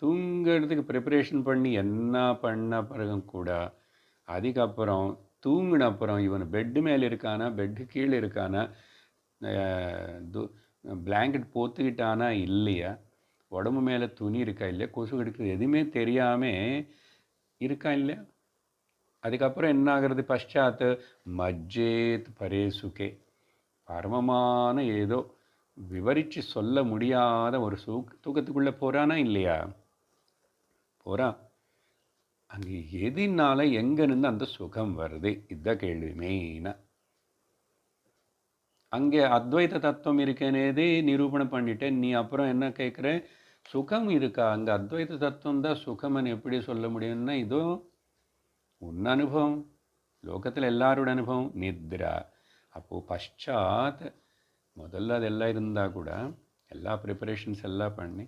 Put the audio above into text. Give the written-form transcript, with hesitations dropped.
தூங்குறதுக்கு ப்ரிப்பரேஷன் பண்ணி என்ன பண்ண பிறகும் கூட அதுக்கப்புறம் தூங்கின அப்புறம் இவன் பெட்டு மேலே இருக்கானா, பெட்டு கீழே இருக்கானா, பிளாங்கெட் போத்துக்கிட்டானா இல்லையா, உடம்பு மேலே துணி இருக்கா இல்லையா, கொசு கடிக்கிறது எதுவுமே தெரியாமல் இருக்கா இல்லையா. அதுக்கப்புறம் என்ன ஆகிறது, பశ్చాத் மஜ்ஜேத் பரே சுகே, பரமமான ஏதோ விவரித்து சொல்ல முடியாத ஒரு தூக்கத்துக்குள்ளே போகிறானா இல்லையா, போகிறான். அங்கே எதினால எங்கேருந்து அந்த சுகம் வருது, இதுதான் கேள்வி மெயினாக. அங்கே அத்வைத தத்துவம் இருக்கேனேதே நிரூபணம் பண்ணிட்டேன். நீ அப்புறம் என்ன கேட்குற, சுகம் இருக்கா, அங்கே அத்வைத தத்துவம் தான் சுகம்னு எப்படி சொல்ல முடியும்னா, இதோ உன் அனுபவம், லோகத்தில் எல்லாரோட அனுபவம் நித்ரா. அப்போது பశ్చాத் முதல்ல அதெல்லாம் இருந்தால் கூட எல்லா ப்ரிப்பரேஷன்ஸ் எல்லாம் பண்ணி